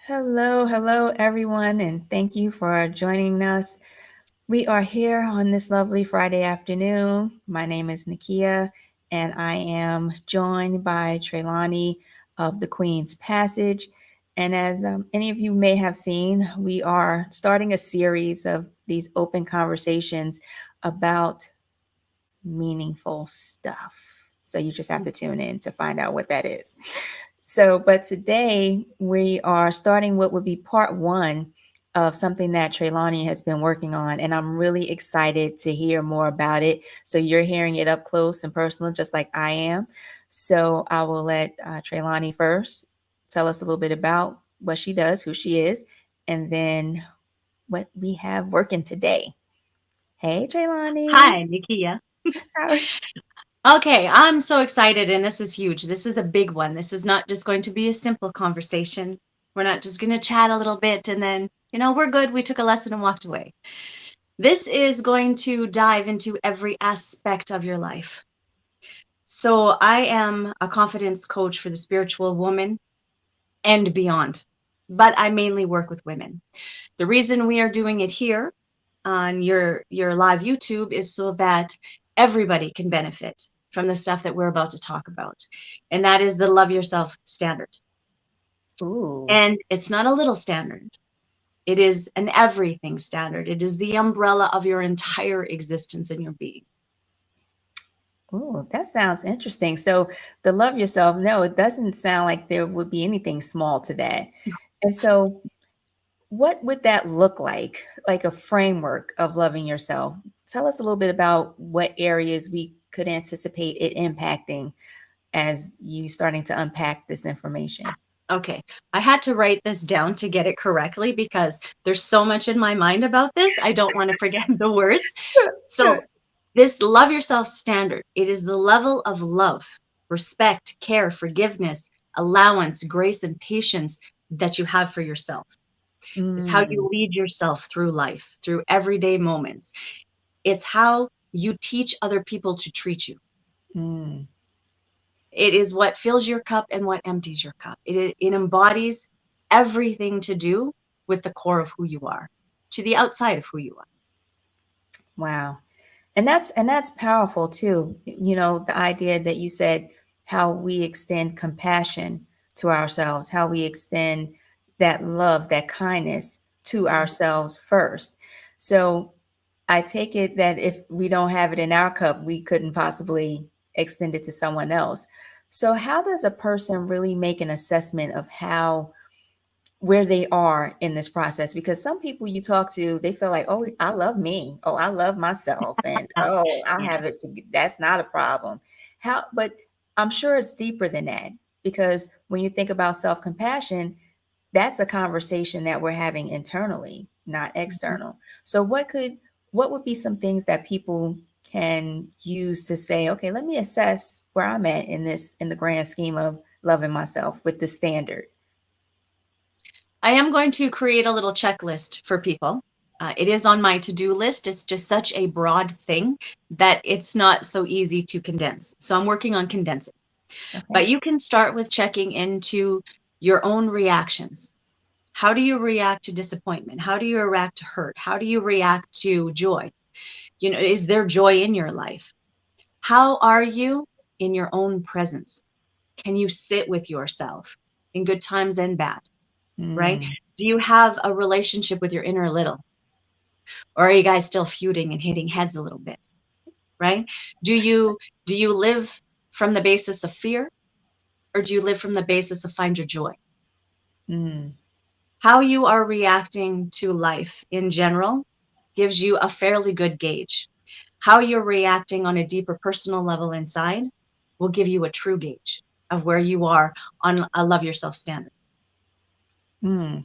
Hello, hello, everyone, and thank you for joining us. We are here on this lovely Friday afternoon. My name is Nakia, and I am joined by Treylani of the Queen's Passage. And as any of you may have seen, we are starting a series of these open conversations about meaningful stuff. So you just have to tune in to find out what that is. But today we are starting what would be part one of something that Treylani has been working on. And I'm really excited to hear more about it. So you're hearing it up close and personal, just like I am. So I will let Treylani first tell us a little bit about what she does, who she is, and then what we have working today. Hey, Treylani. Hi, Nikia. How Okay, I'm so excited, and this is huge. This is a big one. This is not just going to be a simple conversation. We're not just going to chat a little bit and then, we're good. We took a lesson and walked away. This is going to dive into every aspect of your life. So, I am a confidence coach for the spiritual woman and beyond, but I mainly work with women. The reason we are doing it here on your live YouTube is so that everybody can benefit from the stuff that we're about to talk about. And that is the love yourself standard. Ooh. And it's not a little standard. It is an everything standard. It is the umbrella of your entire existence and your being. Ooh, that sounds interesting. So the love yourself, no, it doesn't sound like there would be anything small to that. And so what would that look like a framework of loving yourself? Tell us a little bit about what areas we could anticipate it impacting as you starting to unpack this information. Okay, I had to write this down to get it correctly because there's so much in my mind about this. I don't want to forget the words. Sure, So, sure. this love yourself standard, it is the level of love, respect, care, forgiveness, allowance, grace, and patience that you have for yourself. It's how Mm, you lead yourself through life, through everyday moments. It's how you teach other people to treat you. mm. It is what fills your cup and what empties your cup. It embodies everything to do with the core of who you are, to the outside of who you are. Wow. And that's powerful too. The idea that you said how we extend compassion to ourselves, how we extend that love, that kindness to ourselves first. So I take it that if we don't have it in our cup, we couldn't possibly extend it to someone else. So how does a person really make an assessment of how where they are in this process? Because some people you talk to, they feel like, oh, I love me, oh, I love myself, and oh, I Yeah. have it to, that's not a problem. But I'm sure it's deeper than that, because when you think about self-compassion, that's a conversation that we're having internally, not Mhm. external. So what would be some things that people can use to say, okay, let me assess where I'm at in the grand scheme of loving myself with the standard. I am going to create a little checklist for people. It is on my to-do list. It's just such a broad thing that it's not so easy to condense. So I'm working on condensing. Okay. But you can start with checking into your own reactions. How do you react to disappointment? How do you react to hurt? How do you react to joy? Is there joy in your life? How are you in your own presence? Can you sit with yourself in good times and bad, right? Mm. Do you have a relationship with your inner little? Or are you guys still feuding and hitting heads a little bit, right? Do you live from the basis of fear, or do you live from the basis of find your joy? Mm. How you are reacting to life in general gives you a fairly good gauge. How you're reacting on a deeper personal level inside will give you a true gauge of where you are on a love yourself standard. Mm.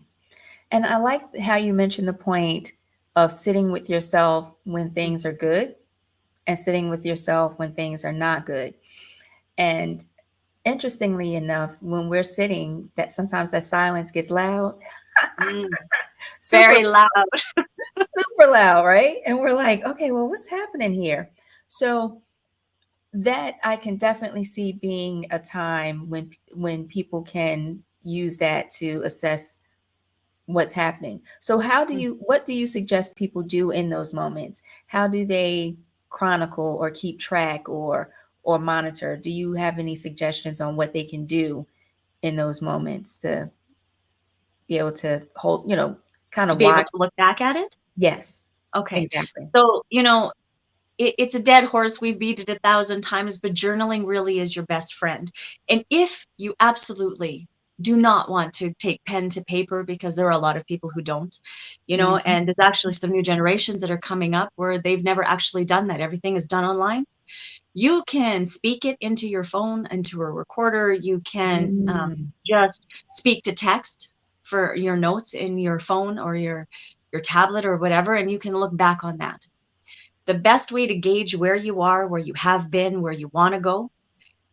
And I like how you mentioned the point of sitting with yourself when things are good and sitting with yourself when things are not good. And interestingly enough, when we're sitting, that sometimes that silence gets loud, Mm, super, very loud. super loud, right? And we're like, okay, well, what's happening here? So that I can definitely see being a time when people can use that to assess what's happening. So what do you suggest people do in those moments? How do they chronicle or keep track or monitor? Do you have any suggestions on what they can do in those moments to be able to hold, kind To of be able watch? to look back at it? Yes, Okay. exactly. So, it's a dead horse. We've beat it 1,000 times, but journaling really is your best friend. And if you absolutely do not want to take pen to paper, because there are a lot of people who don't, Mhm. and there's actually some new generations that are coming up where they've never actually done that. Everything is done online. You can speak it into your phone, into a recorder. You can Mm, just speak to text for your notes in your phone or your tablet or whatever, and you can look back on that. The best way to gauge where you are, where you have been, where you want to go,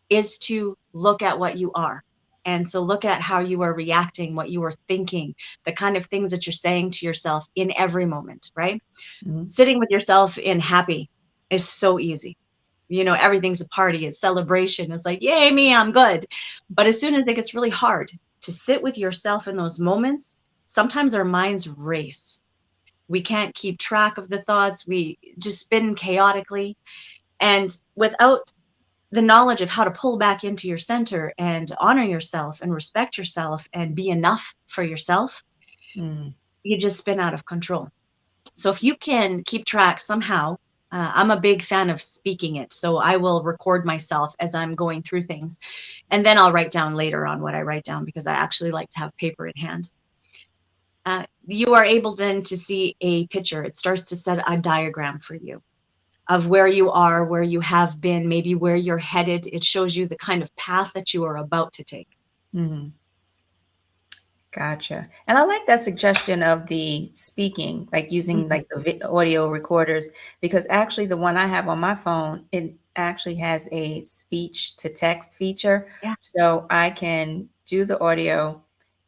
is to look at what you are. And so look at how you are reacting, what you are thinking, the kind of things that you're saying to yourself in every moment, right? mhm, Sitting with yourself in happy is so easy. Everything's a party, it's celebration. It's like, yay, me, I'm good. But as soon as it gets really hard to sit with yourself in those moments, sometimes our minds race. We can't keep track of the thoughts. We just spin chaotically. And without the knowledge of how to pull back into your center and honor yourself and respect yourself and be enough for yourself, mm, you just spin out of control. So if you can keep track somehow, I'm a big fan of speaking it. So I will record myself as I'm going through things. And then I'll write down later on what I write down because I actually like to have paper in hand. You are able then to see a picture. It starts to set a diagram for you of where you are, where you have been, maybe where you're headed. It shows you the kind of path that you are about to take. mhm. Gotcha. And I like that suggestion of the speaking, like using Mhm. like the audio recorders, because actually the one I have on my phone, it actually has a speech to text feature. Yeah. So I can do the audio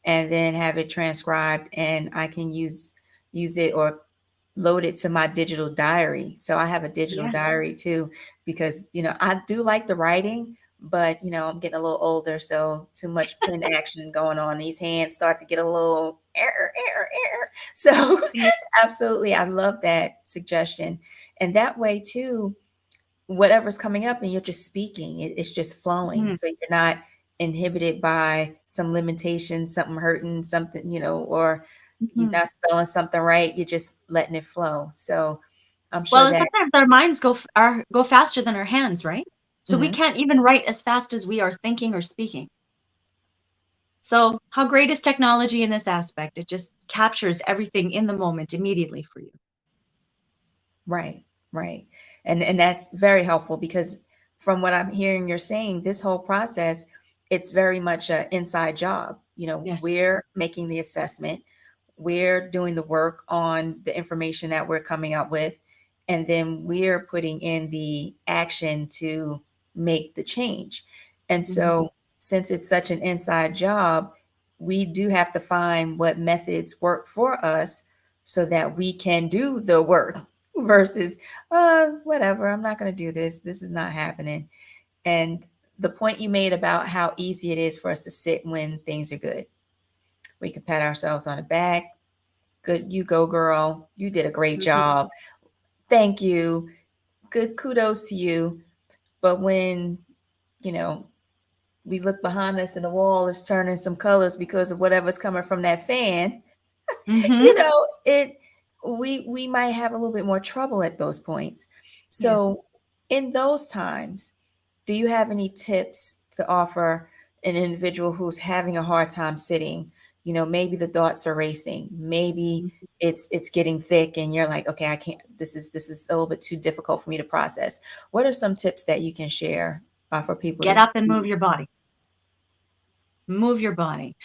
and then have it transcribed and I can use it or load it to my digital diary. So I have a digital Yeah. diary too, because I do like the writing, but I'm getting a little older, so too much pen action going on. These hands start to get a little error, error, error. So Yeah. absolutely, I love that suggestion. And that way too, whatever's coming up and you're just speaking, it's just flowing. Mhm. So you're not inhibited by some limitation, something hurting, something, or you're Mhm. not spelling something right. You're just letting it flow. So I'm Well, sure and that. sometimes our minds go faster than our hands, right? So we Mhm. can't even write as fast as we are thinking or speaking. So how great is technology in this aspect? It just captures everything in the moment immediately for you. Right, right. And that's very helpful because from what I'm hearing you're saying, this whole process, it's very much an inside job. Yes. We're making the assessment, we're doing the work on the information that we're coming up with, and then we're putting in the action to make the change. And Mhm. so, since it's such an inside job, we do have to find what methods work for us so that we can do the work versus, whatever, I'm not going to do this. This is not happening. And the point you made about how easy it is for us to sit when things are good. We can pat ourselves on the back. Good, you go, girl. You did a great Mhm. job. Thank you. Good kudos to you. But when, you know, we look behind us and the wall is turning some colors because of whatever's coming from that fan, Mhm. it we might have a little bit more trouble at those points. Yeah. So in those times, do you have any tips to offer an individual who's having a hard time sitting? Maybe the thoughts are racing. Maybe Mhm. it's getting thick and you're like, okay, I can't, this is a little bit too difficult for me to process. What are some tips that you can share for people Get to, up and move your body. Move your body.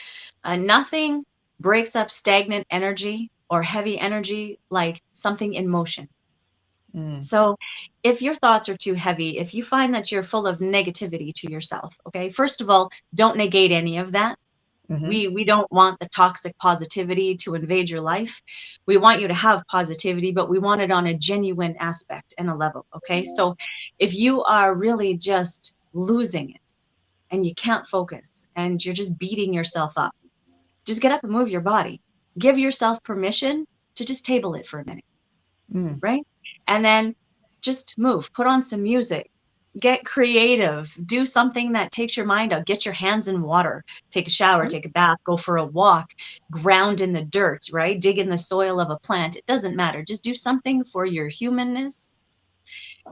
Nothing breaks up stagnant energy or heavy energy like something in motion. mm, So, if your thoughts are too heavy, if you find that you're full of negativity to yourself, okay, first of all, don't negate any of that. mhm, We don't want the toxic positivity to invade your life. We want you to have positivity, but we want it on a genuine aspect and a level, okay? So, if you are really just losing it and you can't focus and you're just beating yourself up, just get up and move your body. give yourself permission to just table it for a minute, Mm. right? And then just move, put on some music, get creative, do something that takes your mind out, get your hands in water, take a shower, take a bath, go for a walk, ground in the dirt, right? Dig in the soil of a plant. It doesn't matter. Just do something for your humanness,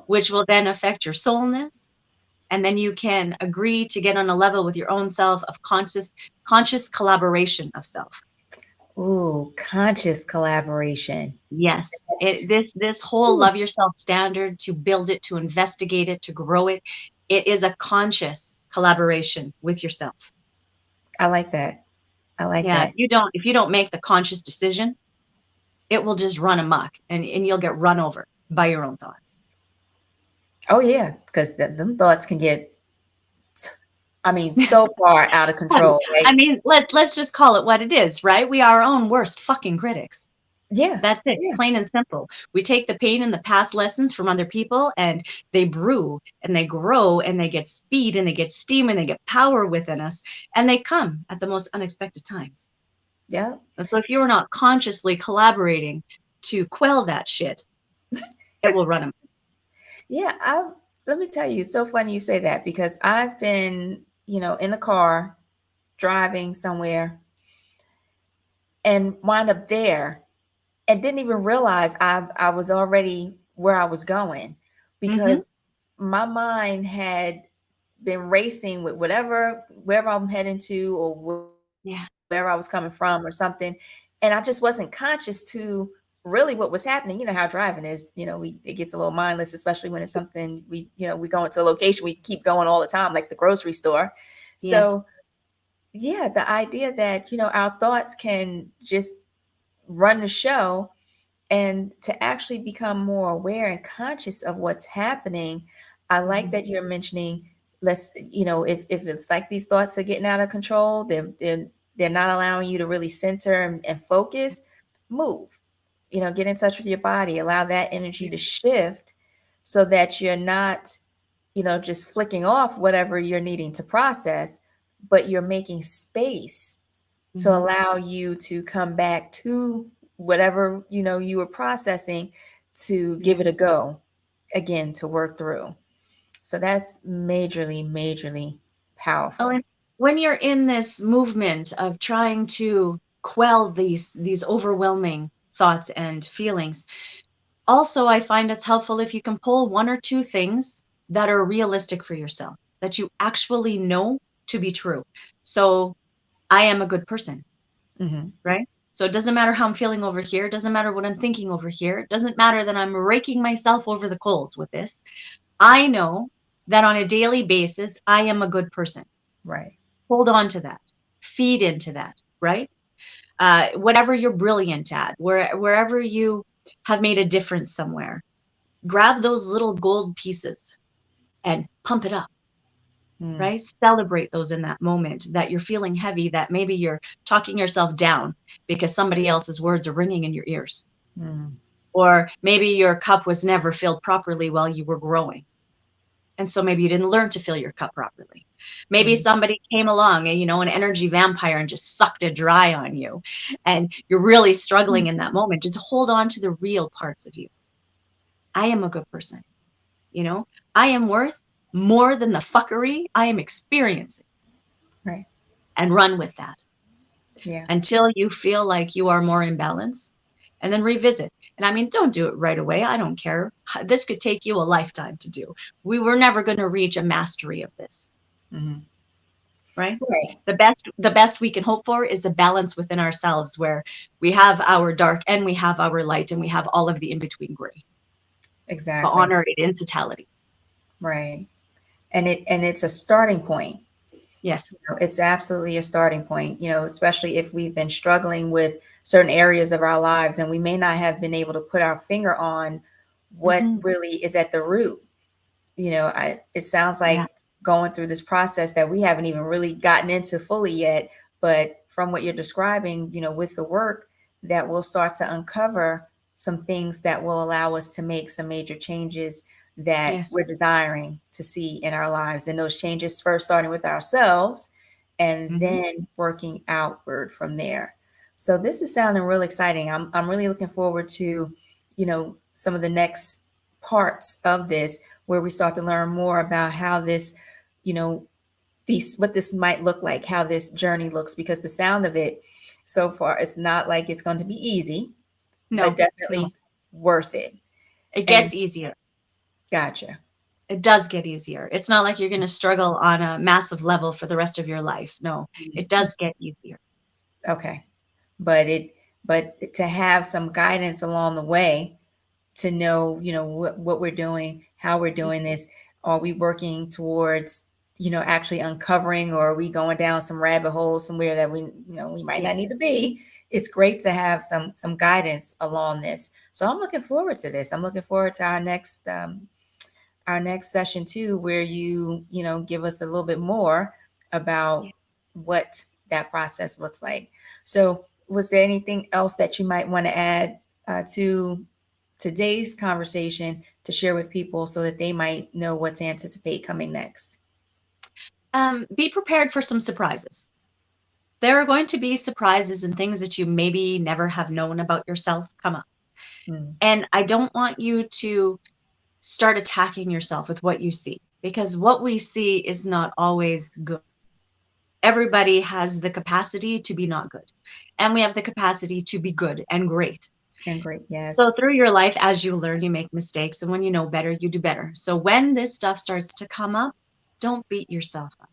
which will then affect your soulness. And then you can agree to get on a level with your own self of conscious collaboration of self. Ooh, conscious collaboration. Yes, That's, this whole ooh, love yourself standard, to build it, to investigate it, to grow it, it is a conscious collaboration with yourself. I like that. I like Yeah, that. if you don't make the conscious decision, it will just run amok, and you'll get run over by your own thoughts. Oh yeah, because them thoughts can get, I mean, so far out of control. I Like, mean, let's just call it what it is, right? We are our own worst fucking critics. yeah, That's it, yeah, plain and simple. We take the pain and the past lessons from other people, and they brew and they grow and they get speed and they get steam and they get power within us, and they come at the most unexpected times. yeah, And so if you're not consciously collaborating to quell that shit, it will run them. yeah. Let me tell you, it's so funny you say that because I've been, in the car driving somewhere and wind up there and didn't even realize I was already where I was going Mm-hmm. because my mind had been racing with wherever I'm heading to or Yeah. where I was coming from or something. And I just wasn't conscious to really what was happening. You know how driving is, it gets a little mindless, especially when it's something we go into a location, we keep going all the time, like the grocery store. Yes. So yeah, the idea that, our thoughts can just run the show and to actually become more aware and conscious of what's happening. I like Mm-hmm. that you're mentioning, let's, if it's like these thoughts are getting out of control, they're not allowing you to really center and focus, move, get in touch with your body, allow that energy to shift so that you're not, just flicking off whatever you're needing to process, but you're making space to Mm-hmm. allow you to come back to whatever you were processing to Yeah. give it a go again to work through. So that's majorly Well, powerful. and when you're in this movement of trying to quell these overwhelming thoughts and feelings, also I find it's helpful if you can pull one or two things that are realistic for yourself, that you actually know to be true. So I am a good person, Hmm. right? So it doesn't matter how I'm feeling over here, it doesn't matter what I'm thinking over here, it doesn't matter that I'm raking myself over the coals with this. I know that on a daily basis I am a good person. Right. Hold on to that, feed into that, right? Whatever you're brilliant at, wherever you have made a difference somewhere, grab those little gold pieces and pump it up, Mm, right? Celebrate those in that moment that you're feeling heavy, that maybe you're talking yourself down because somebody else's words are ringing in your ears. mm, Or maybe your cup was never filled properly while you were growing. And so maybe you didn't learn to fill your cup properly. Maybe mm, somebody came along and, an energy vampire and just sucked it dry on you. And you're really struggling in that moment. Just hold on to the real parts of you. I am a good person. You know, I am worth more than the fuckery I am experiencing, right. and run with that Yeah. until you feel like you are more in balance, and then revisit. And I mean, don't do it right away. I don't care. This could take you a lifetime to do. We were never going to reach a mastery of this, Hmm. right? Right. The best we can hope for is a balance within ourselves where we have our dark and we have our light and we have all of the in between gray, but Exactly. honor it in totality. Right. And it's a starting point. Yes. It's absolutely a starting point, especially if we've been struggling with certain areas of our lives and we may not have been able to put our finger on what Hmm. really is at the root. It sounds Yeah. like going through this process that we haven't even really gotten into fully yet, but from what you're describing, with the work that we'll start to uncover some things that will allow us to make some major changes that Yes. we're desiring to see in our lives. And those changes first starting with ourselves and Hmm. then working outward from there. So this is sounding real exciting. I'm really looking forward to, some of the next parts of this where we start to learn more about how this, you know, these what this might look like, how this journey looks, because the sound of it so far, it's not like it's going to be easy, but No, no, definitely worth it. it And gets easier. gotcha. It does get easier. It's not like you're going to struggle on a massive level for the rest of your life. No, it Mhm. does get easier. Okay. But to have some guidance along the way, to know, what we're doing, how we're doing this. Are we working towards, actually uncovering, or are we going down some rabbit holes somewhere that we might Yeah. not need to be? It's great to have some guidance along this. So I'm looking forward to this. I'm looking forward to our next session too, where give us a little bit more Yeah. about what that process looks like. So was there anything else that you might want to add to today's conversation to share with people so that they might know what to anticipate coming next? Be prepared for some surprises. There are going to be surprises and things that you maybe never have known about yourself come up. Mm, And I don't want you to start attacking yourself with what you see, because what we see is not always good. Everybody has the capacity to be not good, and we have the capacity to be good and great. and great, So yes. through your life, as you learn, you make mistakes, and when you know better, you do better. So when this stuff starts to come up, don't beat yourself up.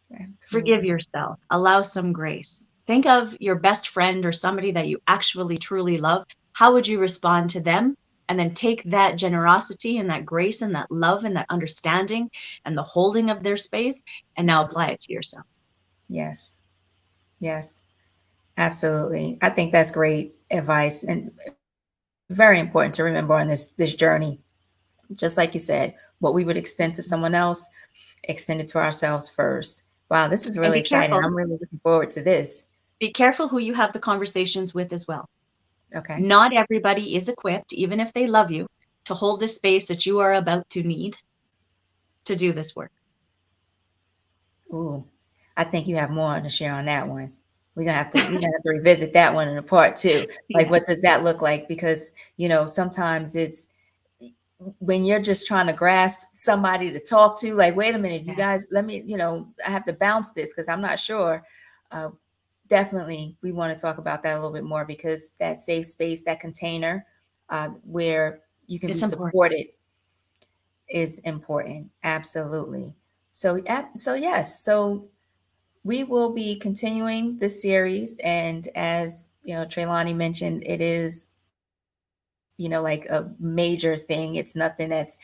Forgive Absolutely. yourself. Allow some grace. Think of your best friend or somebody that you actually truly love. How would you respond to them? And then take that generosity and that grace and that love and that understanding and the holding of their space and now Mhm. apply it to yourself. Yes, yes, absolutely. I think that's great advice and very important to remember on this journey. Just like you said, what we would extend to someone else, extend it to ourselves first. Wow, this is And really exciting. I'm really looking forward to this. be careful who you have the conversations with as well. Okay. Not everybody is equipped, even if they love you, to hold the space that you are about to need to do this work. Ooh, I think you have more to share on that one. We're gonna have to revisit that one in a part two. Like, Yeah. what does that look like? Because, sometimes it's when you're just trying to grasp somebody to talk to, like, wait a minute, you Yeah. guys, let me, I have to bounce this because I'm not sure. Uh, Definitely, we want to talk about that a little bit more, because that safe space, that container where you can be It's important. supported is important. Absolutely. So yes, so we will be continuing this series, and as Trailani mentioned, it is like a major thing. It's nothing that's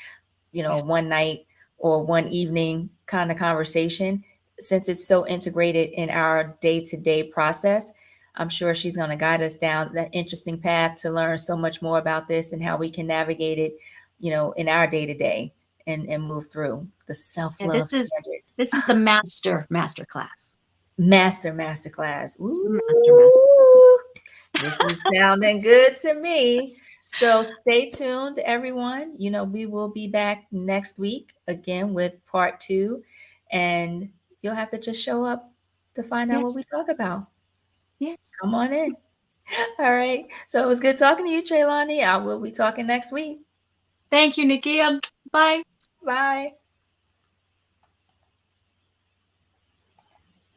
Yeah. one night or one evening kind of conversation. Since it's so integrated in our day-to-day process, I'm sure she's going to guide us down the interesting path to learn so much more about this and how we can navigate it, in our day-to-day, and move through the And this self-love is standard. this is the master class. Masterclass. Master. Ooh, this is sounding good to me. So stay tuned, everyone. We will be back next week again with part two, and you'll have to just show up to find out what Yes. we talk about. Yes. Come on in. All right. So it was good talking to you, Trailani. I will be talking next week. Thank you, Nikia. Bye. Bye.